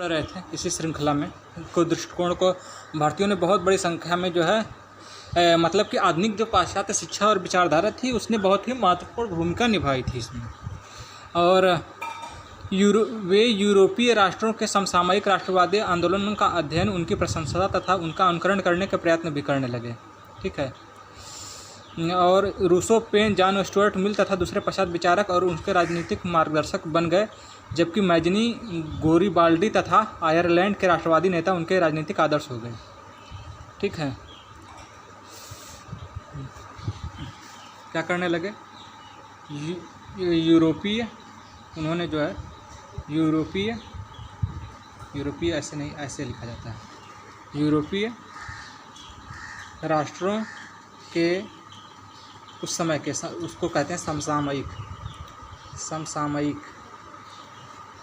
पढ़ रहे थे इसी श्रृंखला में को दृष्टिकोण को भारतीयों ने बहुत बड़ी संख्या में जो है मतलब कि आधुनिक जो पाश्चात्य शिक्षा और विचारधारा थी उसने बहुत ही महत्वपूर्ण भूमिका निभाई थी इसमें। और वे यूरोपीय राष्ट्रों के समसामयिक राष्ट्रवादी आंदोलनों का अध्ययन, उनकी प्रशंसा तथा उनका अनुकरण करने के प्रयत्न भी करने लगे। ठीक है। और Rousseau, Paine, John Stuart Mill तथा दूसरे पाश्चात्य विचारक और उनके राजनीतिक मार्गदर्शक बन गए, जबकि मैजनी, गोरिबाल्डी तथा आयरलैंड के राष्ट्रवादी नेता उनके राजनीतिक आदर्श हो गए। ठीक है। क्या करने लगे? यूरोपीय, उन्होंने जो है यूरोपीय ऐसे नहीं, ऐसे लिखा जाता है, यूरोपीय राष्ट्रों के उस समय के उसको कहते हैं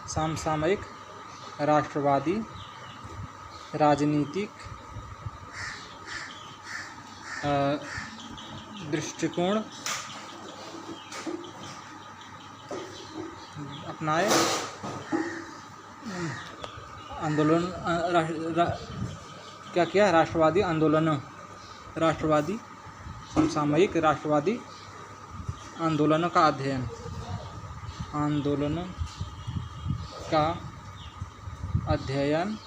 समसामयिक राष्ट्रवादी राजनीतिक दृष्टिकोण अपनाए, आंदोलन क्या किया? समसामयिक राष्ट्रवादी आंदोलनों का अध्ययन,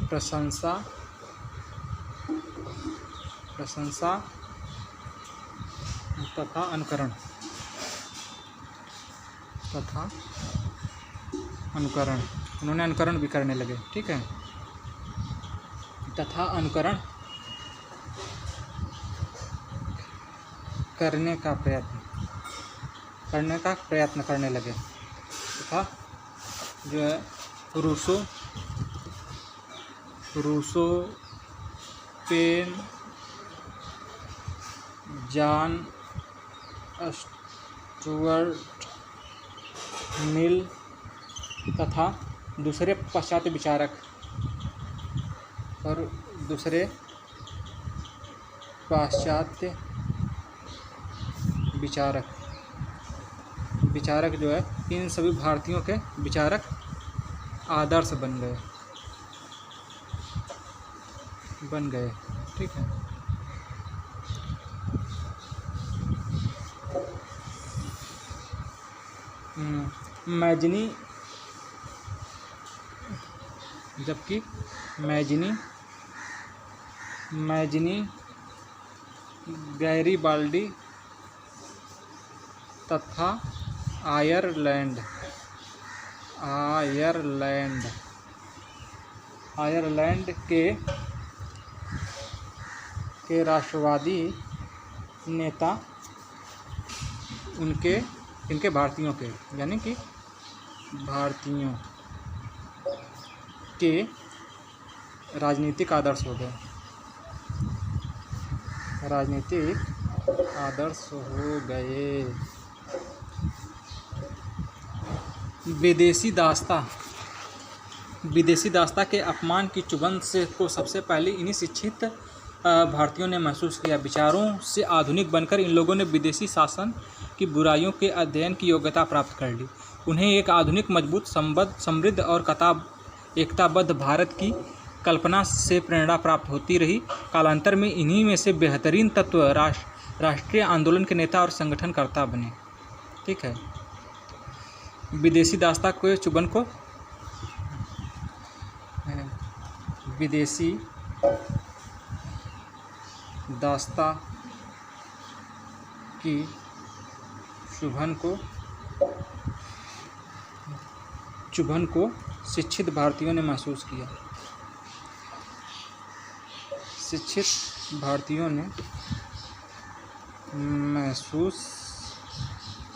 प्रशंसा तथा अनुकरण। उन्होंने अनुकरण भी करने लगे। ठीक है। तथा अनुकरण करने का प्रयत्न करने लगे। तथा जो है Rousseau, Paine, John Stuart Mill तथा दूसरे पाश्चात्य विचारक जो है, इन सभी भारतीयों के विचारक आदर्श बन गए। ठीक है। जबकि मैजनी, गैरिबाल्डी तथा आयरलैंड के राष्ट्रवादी नेता इनके भारतीयों के, यानी कि भारतीयों के राजनीतिक आदर्श हो गए। विदेशी दास्ता के अपमान की चुभन को सबसे पहले इन्हीं शिक्षित भारतीयों ने महसूस किया। विचारों से आधुनिक बनकर इन लोगों ने विदेशी शासन की बुराइयों के अध्ययन की योग्यता प्राप्त कर ली। उन्हें एक आधुनिक, मजबूत, समृद्ध और एकताबद्ध भारत की कल्पना से प्रेरणा प्राप्त होती रही। कालांतर में इन्हीं में से बेहतरीन तत्व राष्ट्रीय आंदोलन के नेता और संगठनकर्ता बने। ठीक है। विदेशी दास्ता के चुभन को विदेशी दास्ता की चुभन को शिक्षित भारतीयों ने महसूस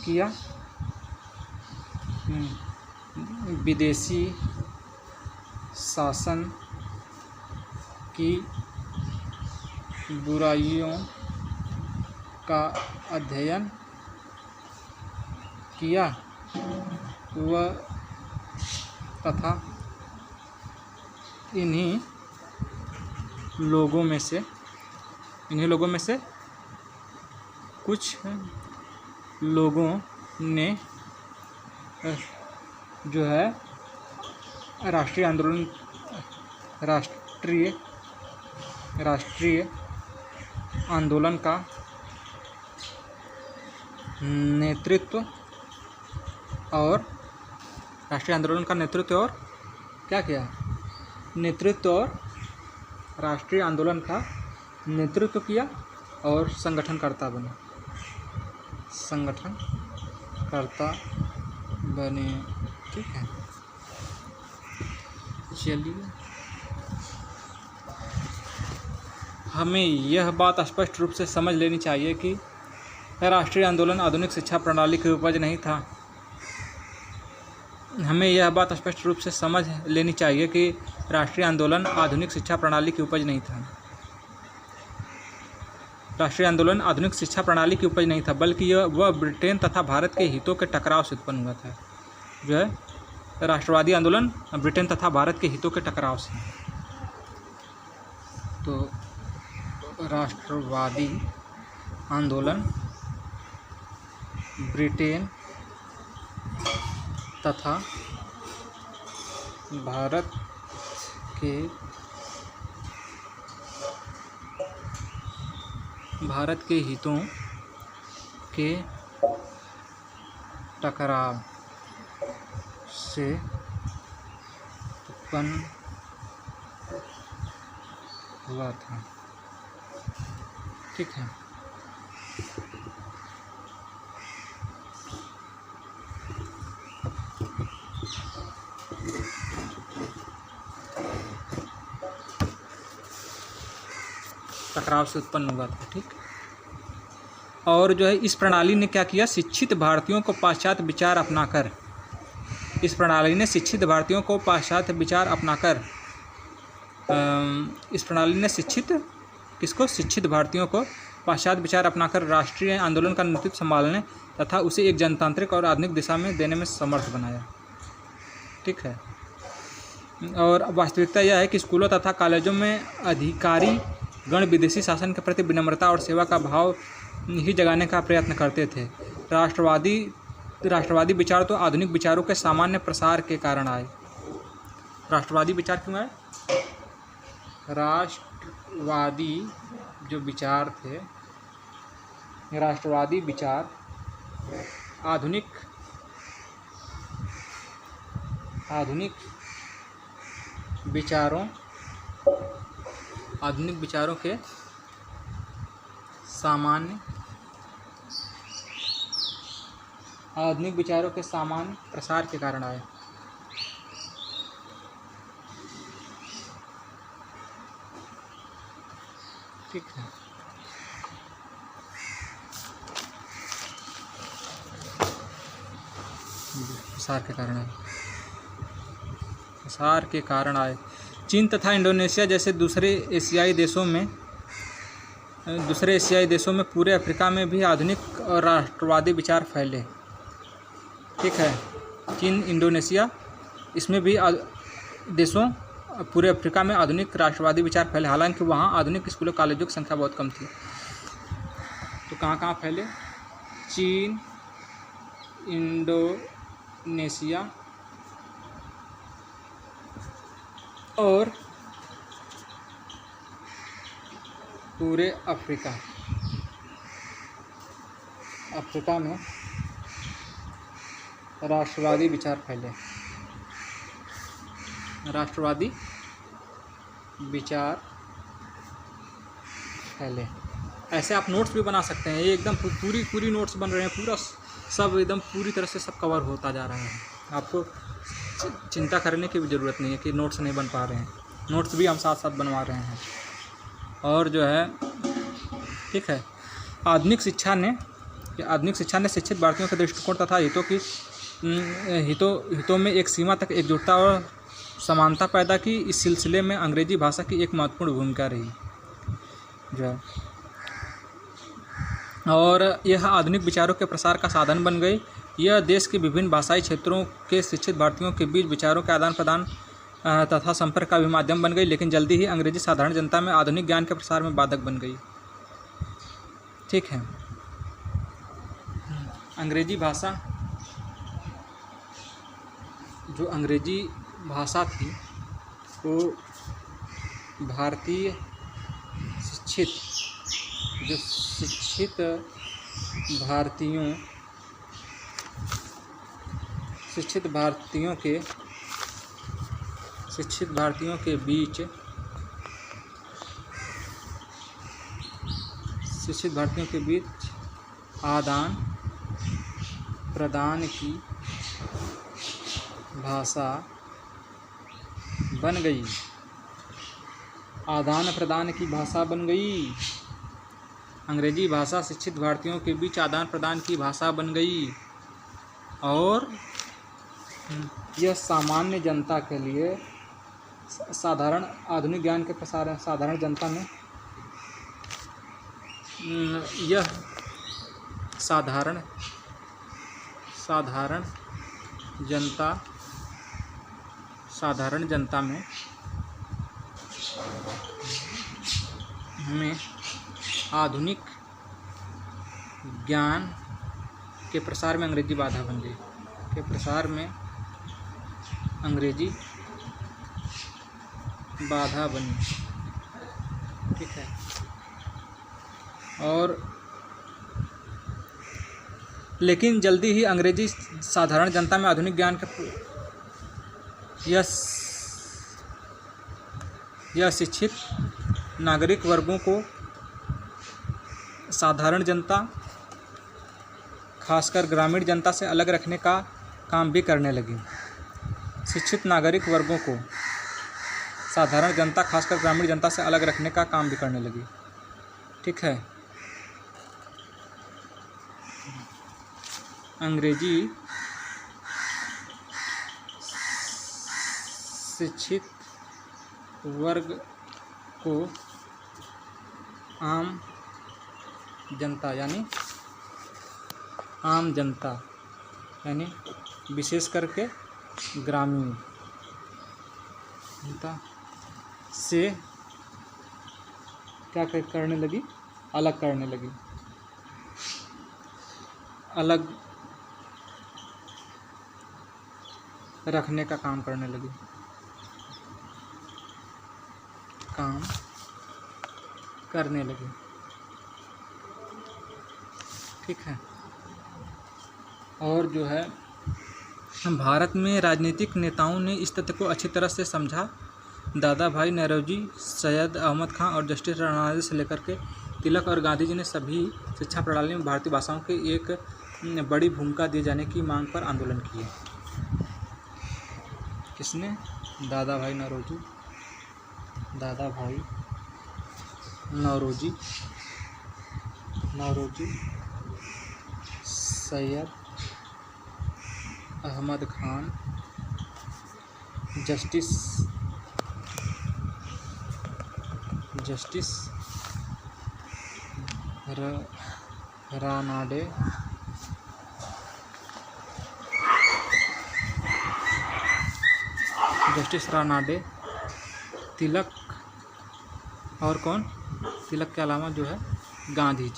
किया। विदेशी शासन की बुराइयों का अध्ययन किया तथा इन्हीं लोगों में से कुछ लोगों ने जो है राष्ट्रीय आंदोलन राष्ट्रीय राष्ट्रीय आंदोलन का नेतृत्व और राष्ट्रीय आंदोलन का नेतृत्व और क्या किया, नेतृत्व और राष्ट्रीय आंदोलन का नेतृत्व किया और संगठनकर्ता बने, संगठनकर्ता बने। ठीक है, चलिए हमें यह बात स्पष्ट रूप से समझ लेनी चाहिए कि राष्ट्रीय आंदोलन आधुनिक शिक्षा प्रणाली की उपज नहीं था। हमें यह बात स्पष्ट रूप से समझ लेनी चाहिए कि राष्ट्रीय आंदोलन आधुनिक शिक्षा प्रणाली की उपज नहीं था। राष्ट्रीय आंदोलन आधुनिक शिक्षा प्रणाली की उपज नहीं था, बल्कि वह ब्रिटेन तथा भारत के हितों के टकराव से उत्पन्न हुआ था। जो है राष्ट्रवादी आंदोलन ब्रिटेन तथा भारत के हितों के टकराव से। तो राष्ट्रवादी आंदोलन ब्रिटेन तथा भारत के हितों के टकराव से उत्पन्न हुआ था। ठीक है, टकराव से उत्पन्न हुआ था। ठीक, और जो है इस प्रणाली ने क्या किया, शिक्षित भारतीयों को पाश्चात्य विचार अपनाकर, इस प्रणाली ने शिक्षित भारतीयों को पाश्चात्य विचार अपनाकर, इस प्रणाली ने शिक्षित भारतीयों को पाश्चात्य विचार अपनाकर राष्ट्रीय आंदोलन का नेतृत्व संभालने तथा उसे एक जनतांत्रिक और आधुनिक दिशा में देने में समर्थ बनाया। ठीक है, और वास्तविकता यह है कि स्कूलों तथा कॉलेजों में अधिकारी गण विदेशी शासन के प्रति विनम्रता और सेवा का भाव ही जगाने का प्रयत्न करते थे। राष्ट्रवादी विचार तो आधुनिक विचारों के सामान्य प्रसार के कारण आए। राष्ट्रवादी विचार क्यों आए? राष्ट्रवादी जो विचार थे, राष्ट्रवादी विचार आधुनिक विचारों के सामान्य प्रसार के कारण आए। ठीक है, प्रसार के कारण आए। चीन तथा इंडोनेशिया जैसे दूसरे एशियाई देशों में पूरे अफ्रीका में भी आधुनिक और राष्ट्रवादी विचार फैले। ठीक है, चीन, इंडोनेशिया, इसमें भी देशों पूरे अफ्रीका में आधुनिक राष्ट्रवादी विचार फैले। हालांकि वहाँ आधुनिक स्कूलों कॉलेजों की संख्या बहुत कम थी। तो कहाँ फैले? चीन, इंडोनेशिया और पूरे अफ्रीका में राष्ट्रवादी विचार फैले। राष्ट्रवादी विचार फैले। ऐसे आप नोट्स भी बना सकते हैं। ये एकदम पूरी नोट्स बन रहे हैं, पूरा सब एकदम पूरी तरह से सब कवर होता जा रहा है। आपको चिंता करने की भी ज़रूरत नहीं है कि नोट्स नहीं बन पा रहे हैं। नोट्स भी हम साथ साथ बनवा रहे हैं। और जो है ठीक है, आधुनिक शिक्षा ने शिक्षित भारतीयों के दृष्टिकोण तथा हितों में एक सीमा तक एकजुटता और समानता पैदा की। इस सिलसिले में अंग्रेजी भाषा की एक महत्वपूर्ण भूमिका रही जो है, और यह आधुनिक विचारों के प्रसार का साधन बन गई। यह देश के विभिन्न भाषाई क्षेत्रों के शिक्षित भारतीयों के बीच विचारों के आदान प्रदान तथा संपर्क का भी माध्यम बन गई। लेकिन जल्दी ही अंग्रेजी साधारण जनता में आधुनिक ज्ञान के प्रसार में बाधक बन गई। ठीक है, अंग्रेजी भाषा, जो अंग्रेजी भाषा थी वो भारतीय शिक्षित भारतीयों के बीच आदान प्रदान की भाषा बन गई। अंग्रेजी भाषा शिक्षित भारतीयों के बीच आदान प्रदान की भाषा बन गई और यह सामान्य जनता के लिए साधारण आधुनिक ज्ञान के प्रसार साधारण जनता में यह साधारण जनता में आधुनिक ज्ञान के प्रसार में अंग्रेजी बाधा बन गई। ठीक है। और लेकिन जल्दी ही अंग्रेजी साधारण जनता में आधुनिक ज्ञान के यह शिक्षित नागरिक वर्गों को साधारण जनता खासकर ग्रामीण जनता से अलग रखने का काम भी करने लगी। शिक्षित नागरिक वर्गों को साधारण जनता खासकर ग्रामीण जनता से अलग रखने का काम भी करने लगी। ठीक है। अंग्रेजी शिक्षित वर्ग को आम जनता यानी विशेष करके ग्रामीण जनता से क्या करने लगी? अलग करने लगी। अलग रखने का काम करने लगी। ठीक है। और जो है भारत में राजनीतिक नेताओं ने इस तथ्य को अच्छी तरह से समझा। दादा भाई नौरोजी, सैयद अहमद खां और जस्टिस राणाडे से लेकर के तिलक और गांधी जी ने सभी शिक्षा प्रणाली में भारतीय भाषाओं की एक बड़ी भूमिका दिए जाने की मांग पर आंदोलन किए। किसने? दादा भाई नौरोजी, सैयद अहमद खान, जस्टिस रानाडे, तिलक और कौन? तिलक के अलावा जो है गांधी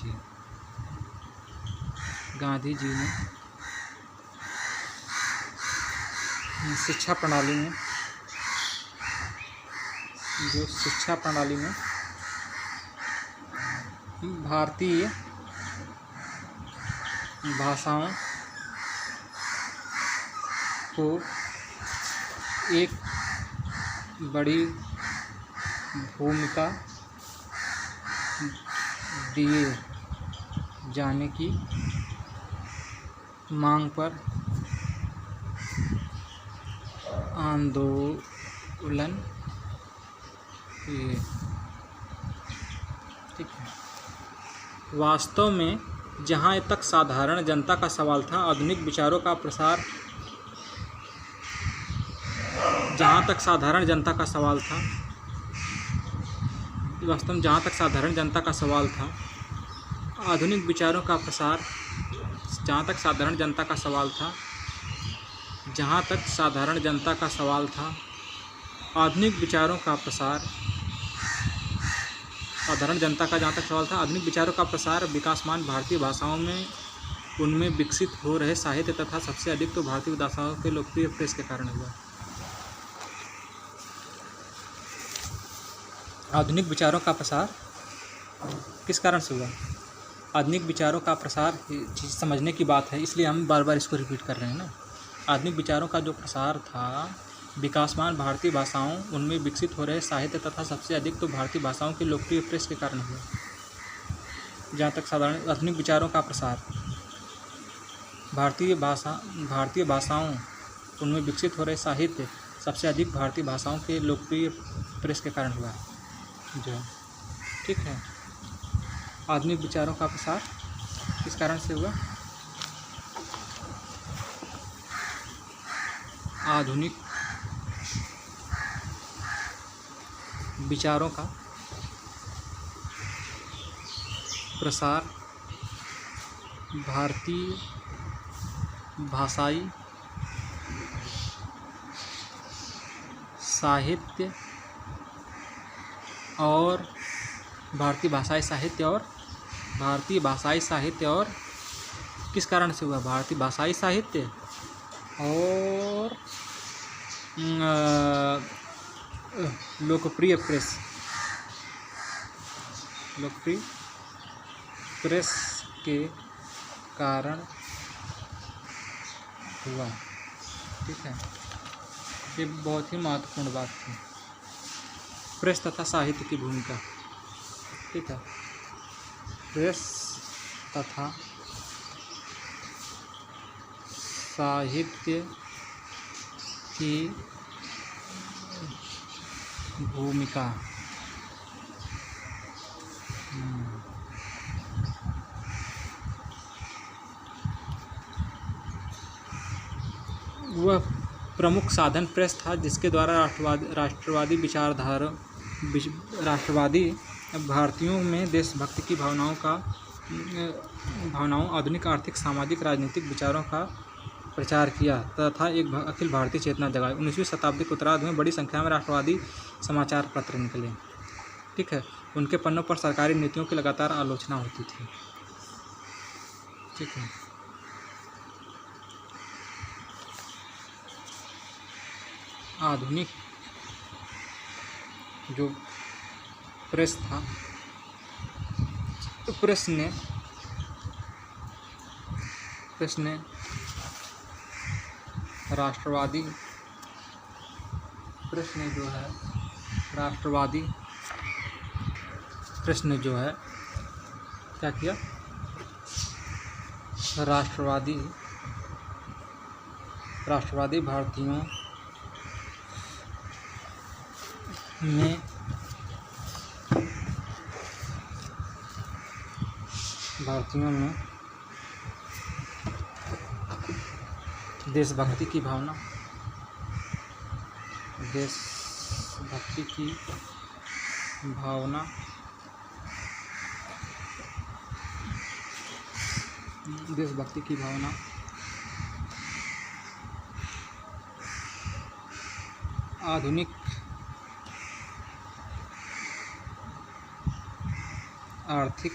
जी ने शिक्षा प्रणाली में भारतीय भाषाओं को एक बड़ी भूमिका दिए जाने की मांग पर आंदोलन किए। ठीक है। वास्तव में जहाँ तक साधारण जनता का सवाल था, आधुनिक विचारों का प्रसार जहाँ तक साधारण जनता का सवाल था, आधुनिक विचारों का प्रसार जहाँ तक साधारण जनता का सवाल था, आधुनिक विचारों का प्रसार आधुनिक विचारों का प्रसार विकासमान भारतीय भाषाओं में उनमें विकसित हो रहे साहित्य तथा सबसे अधिक तो भारतीय भाषाओं के लोकप्रिय प्रेस के कारण हुआ। आधुनिक विचारों का प्रसार किस कारण से हुआ? आधुनिक विचारों का प्रसार चीज़ समझने की बात है, इसलिए हम बार बार इसको रिपीट कर रहे हैं ना। आधुनिक विचारों का जो प्रसार था विकासमान भारतीय भाषाओं, उनमें विकसित हो रहे साहित्य तथा सबसे अधिक तो भारतीय भाषाओं की लोकप्रिय प्रेस के कारण हुआ। जहाँ तक साधारण आधुनिक विचारों का प्रसार भारतीय भाषाओं, उनमें विकसित हो रहे साहित्य सबसे अधिक भारतीय भाषाओं के लोकप्रिय प्रेस के कारण हुआ जो है। ठीक है, आधुनिक विचारों का प्रसार किस कारण से हुआ? आधुनिक विचारों का प्रसार भारतीय भाषाई साहित्य और भारतीय भाषाई साहित्य और किस कारण से हुआ? भारतीय भाषाई साहित्य और लोकप्रिय प्रेस के कारण हुआ। ठीक है, ये बहुत ही महत्वपूर्ण बात थी, प्रेस तथा साहित्य की भूमिका। ठीक है, प्रेस तथा साहित्य की भूमिका। वह प्रमुख साधन प्रेस था जिसके द्वारा राष्ट्रवादी भारतीयों में देशभक्ति की भावनाओं, आधुनिक आर्थिक, सामाजिक, राजनीतिक विचारों का प्रचार किया तथा एक अखिल भारतीय चेतना जगाई। 19वीं शताब्दी के उत्तरार्ध में बड़ी संख्या में राष्ट्रवादी समाचार पत्र निकले। ठीक है, उनके पन्नों पर सरकारी नीतियों की लगातार आलोचना होती थी। ठीक है, आधुनिक जो प्रेस था, तो प्रेस ने राष्ट्रवादी प्रेस ने जो है क्या किया? राष्ट्रवादी भारतीयों में देशभक्ति की भावना आधुनिक आर्थिक,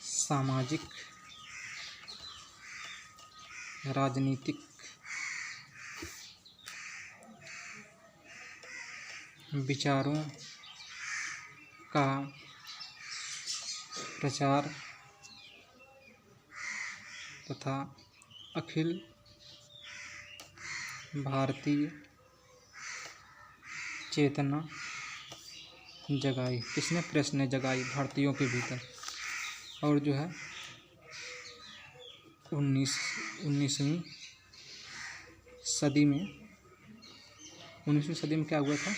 सामाजिक, राजनीतिक विचारों का प्रचार तथा अखिल भारतीय चेतना जगाई। किसने? प्रेस ने जगाई भारतीयों के भीतर। और जो है 19वीं सदी में क्या हुआ था?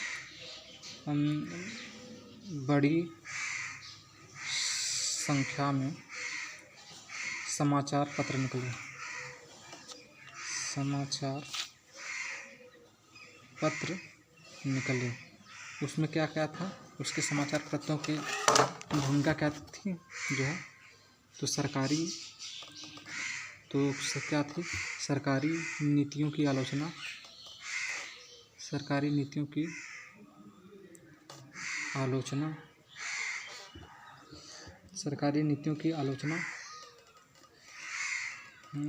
बड़ी संख्या में समाचार पत्र निकले। उसमें क्या क्या था? उसके समाचार पत्रों की भूमिका क्या थी जो है? तो सरकारी नीतियों की आलोचना,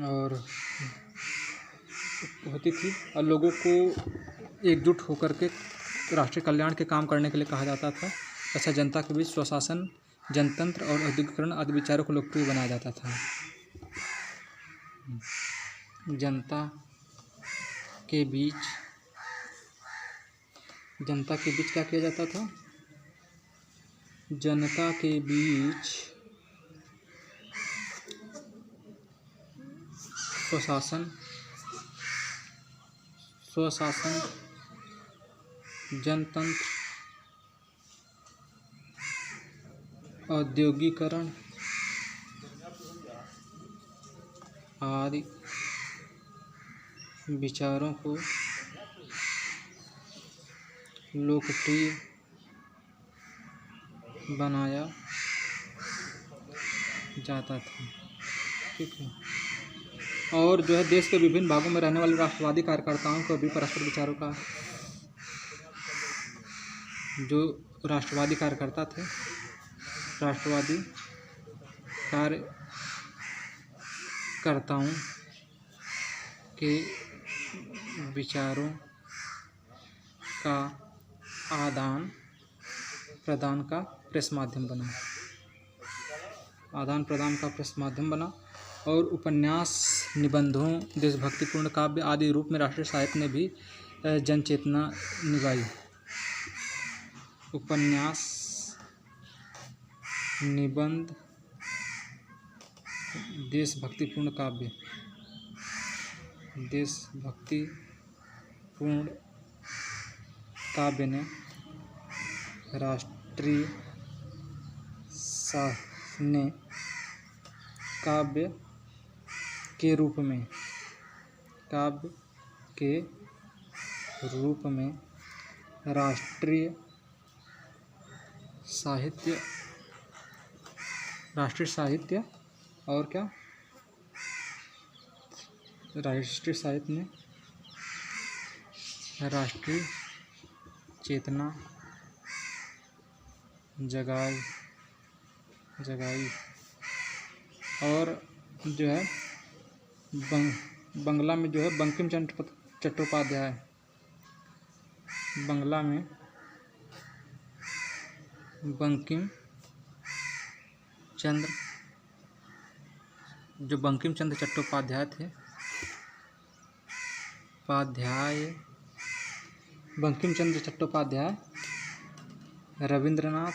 और होती थी और लोगों को एकजुट होकर के राष्ट्रीय कल्याण के काम करने के लिए कहा जाता था। अच्छा, जनता के बीच स्वशासन, जनतंत्र और औद्योगिकरण आदि विचारों को लोकप्रिय बनाया जाता था। जनता के बीच क्या किया जाता था? जनता के बीच स्वशासन, जनतंत्र, औद्योगिकरण आदि विचारों को लोकप्रिय बनाया जाता था। ठीक है। और जो है देश के विभिन्न भागों में रहने वाले राष्ट्रवादी कार्यकर्ताओं को भी परस्पर विचारों का, जो राष्ट्रवादी कार्यकर्ता थे, राष्ट्रवादी कार्यकर्ताओं के विचारों का आदान प्रदान का प्रेस माध्यम बना और उपन्यास, निबंधों, देशभक्तिपूर्ण काव्य आदि रूप में राष्ट्रीय साहित्य ने भी जनचेतना निभाई। उपन्यास, निबंध, देशभक्तिपूर्ण काव्य ने राष्ट्रीय ने काव्य के रूप में राष्ट्रीय साहित्य और क्या, राष्ट्रीय साहित्य ने राष्ट्रीय चेतना जगाई और जो है बंगला में जो है बंकिम चंद्र चट्टोपाध्याय, बंगला में बंकिम चंद्र चट्टोपाध्याय थे, बंकिम चंद्र चट्टोपाध्याय रविंद्रनाथ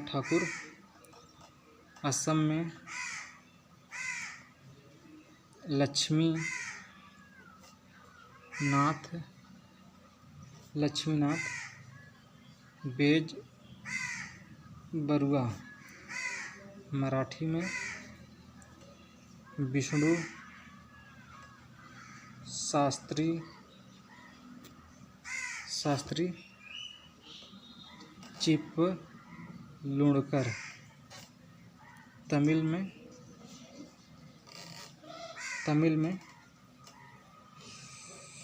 ठाकुर असम में लक्ष्मीनाथ बेजबरुआ, मराठी में विष्णु शास्त्री चिपलुणकर, तमिल में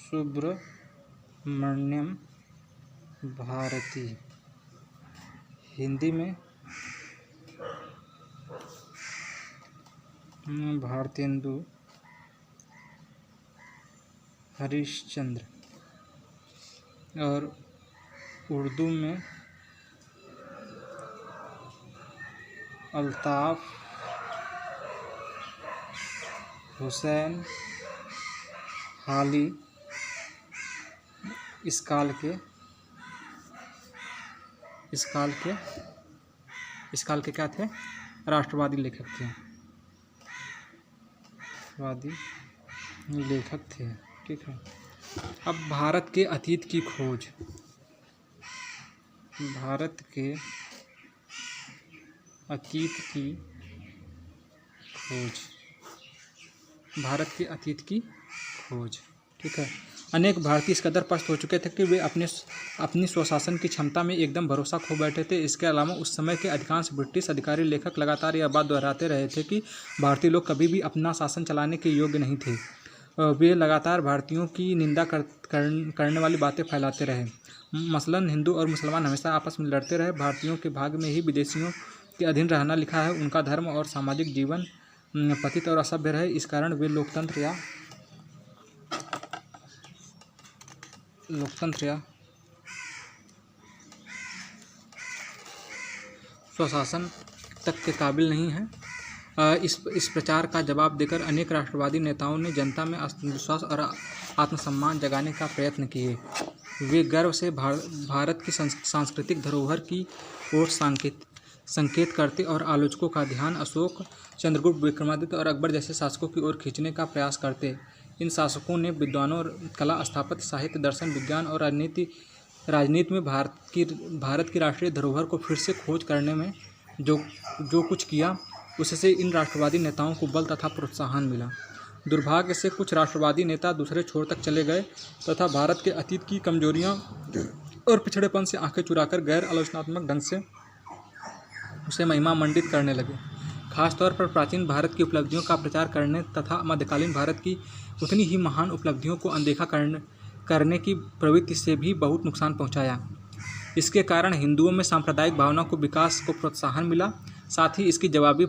सुब्रमण्यम भारती, हिंदी में भारतेंदु हरिश्चंद्र और उर्दू में अल्ताफ हुसैन हाली इस काल के क्या थे? राष्ट्रवादी लेखक थे। ठीक है। अब भारत के अतीत की खोज। भारत के अतीत की खोज। ठीक है। अनेक भारतीय इस कदर पस्त हो चुके थे कि वे अपनी स्वशासन की क्षमता में एकदम भरोसा खो बैठे थे। इसके अलावा उस समय के अधिकांश ब्रिटिश अधिकारी लेखक लगातार यह बात दोहराते रहे थे कि भारतीय लोग कभी भी अपना शासन चलाने के योग्य नहीं थे। वे लगातार भारतीयों की निंदा करने वाली बातें फैलाते रहे। मसलन हिंदू और मुसलमान हमेशा आपस में लड़ते रहे। भारतीयों के भाग्य में ही विदेशियों के अधीन रहना लिखा है। उनका धर्म और सामाजिक जीवन पतित और असभ्य रहे। इस कारण वे लोकतंत्र या स्वशासन तक के काबिल नहीं हैं। इस प्रचार का जवाब देकर अनेक राष्ट्रवादी नेताओं ने जनता में आत्मविश्वास और आत्मसम्मान जगाने का प्रयत्न किए। वे गर्व से भारत की सांस्कृतिक धरोहर की ओर संकेत करते और आलोचकों का ध्यान अशोक, चंद्रगुप्त, विक्रमादित्य और अकबर जैसे शासकों की ओर खींचने का प्रयास करते। इन शासकों ने विद्वानों, कला, स्थापत्य, साहित्य, दर्शन, विज्ञान और राजनीति में भारत की राष्ट्रीय धरोहर को फिर से खोज करने में जो कुछ किया, उससे इन राष्ट्रवादी नेताओं को बल तथा प्रोत्साहन मिला। दुर्भाग्य से कुछ राष्ट्रवादी नेता दूसरे छोर तक चले गए तथा भारत के अतीत की कमजोरियां और पिछड़ेपन से आंखें चुराकर गैर आलोचनात्मक ढंग से उसे महिमा मंडित करने लगे। खासतौर पर प्राचीन भारत की उपलब्धियों का प्रचार करने तथा मध्यकालीन भारत की उतनी ही महान उपलब्धियों को अनदेखा करने की प्रवृत्ति से भी बहुत नुकसान पहुंचाया। इसके कारण हिंदुओं में सांप्रदायिक भावना को विकास को प्रोत्साहन मिला। साथ ही इसकी जवाबी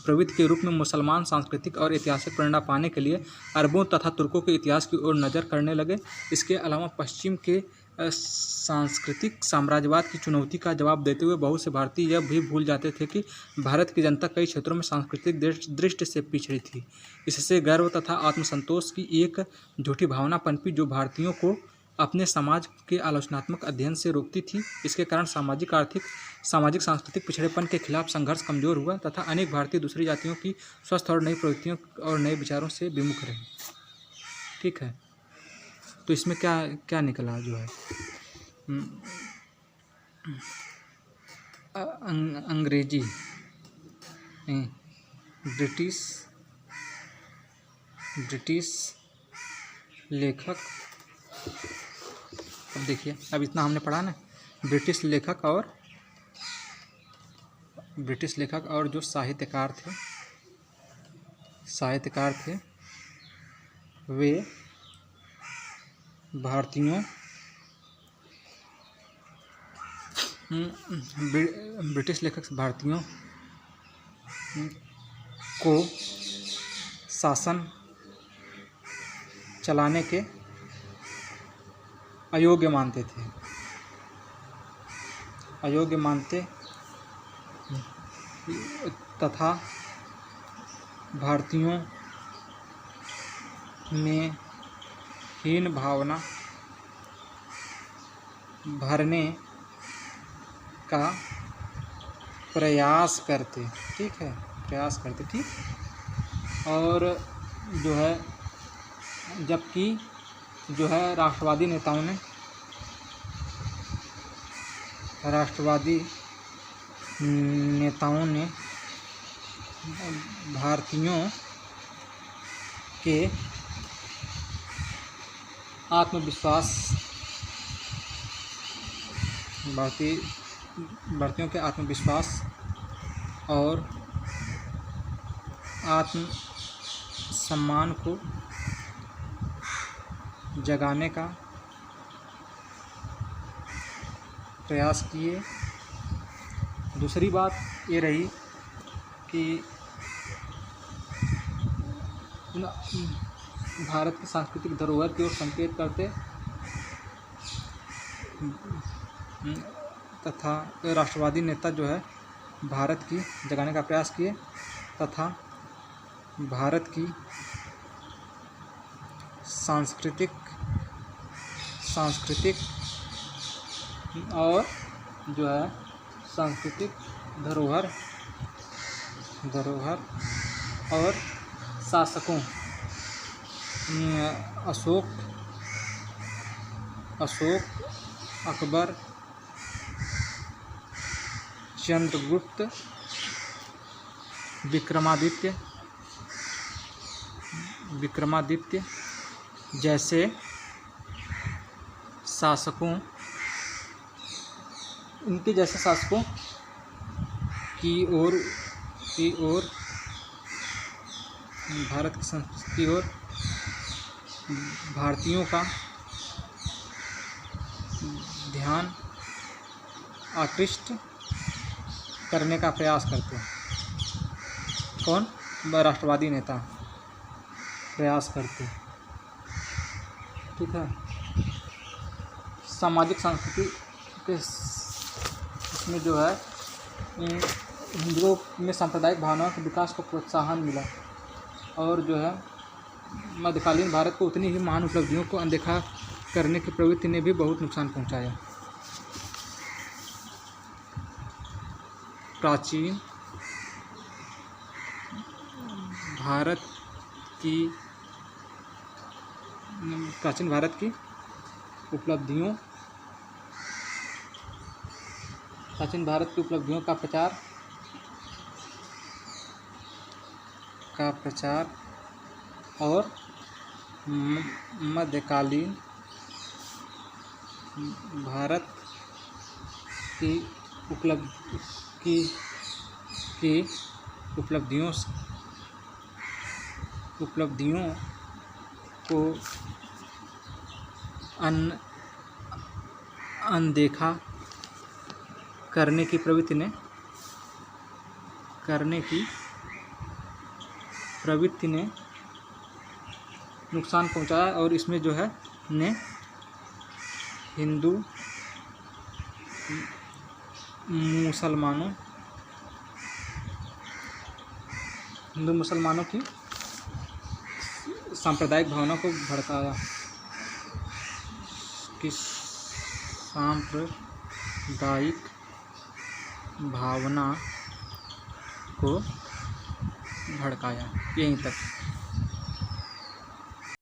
प्रवृत्ति के रूप में मुसलमान सांस्कृतिक और ऐतिहासिक प्रेरणा पाने के लिए अरबों तथा तुर्कों के इतिहास की ओर नज़र करने लगे। इसके अलावा पश्चिम के सांस्कृतिक साम्राज्यवाद की चुनौती का जवाब देते हुए बहुत से भारतीय यह भी भूल जाते थे कि भारत की जनता कई क्षेत्रों में सांस्कृतिक दृष्टि से पिछड़ी थी। इससे गर्व तथा आत्मसंतोष की एक झूठी भावना पनपी जो भारतीयों को अपने समाज के आलोचनात्मक अध्ययन से रोकती थी। इसके कारण सामाजिक सांस्कृतिक पिछड़ेपन के खिलाफ संघर्ष कमजोर हुआ तथा अनेक भारतीय दूसरी जातियों की स्वस्थ और नई प्रवृत्तियों और नए विचारों से विमुख रहे। ठीक है, तो इसमें क्या निकला जो है अंग्रेजी ब्रिटिश लेखक, अब देखिए, अब इतना हमने पढ़ा ना, ब्रिटिश लेखक और जो साहित्यकार थे वे भारतीयों ब्रिटिश लेखक भारतीयों को शासन चलाने के अयोग्य मानते तथा भारतीयों में हीन भावना भरने का प्रयास करते। ठीक है, ठीक। और जो है जबकि जो है राष्ट्रवादी नेताओं ने भारतीयों के आत्मविश्वास और आत्मसम्मान को जगाने का प्रयास किए। दूसरी बात ये रही कि भारत की सांस्कृतिक धरोहर की ओर संकेत करते तथा राष्ट्रवादी नेता जो है भारत की जगाने का प्रयास किए तथा भारत की सांस्कृतिक और जो है सांस्कृतिक धरोहर और शासकों अशोक, अकबर, चंद्रगुप्त, विक्रमादित्य जैसे शासकों की ओर भारत की संस्कृति की ओर भारतीयों का ध्यान आकृष्ट करने का प्रयास करते हैं। कौन? राष्ट्रवादी नेता प्रयास करते। ठीक है। सामाजिक सांस्कृतिक के इसमें जो है हिंदुओं में सांप्रदायिक भावनाओं के विकास को प्रोत्साहन मिला और जो है मध्यकालीन भारत को उतनी ही महान उपलब्धियों को अनदेखा करने की प्रवृत्ति ने भी बहुत नुकसान पहुंचाया। प्राचीन भारत की उपलब्धियों का प्रचार और मध्यकालीन भारत की उपलब्धियों को अनदेखा करने की प्रवृत्ति ने नुकसान पहुंचाया और इसमें जो है हिंदू मुसलमानों की सांप्रदायिक भावना को भड़काया यहीं तक।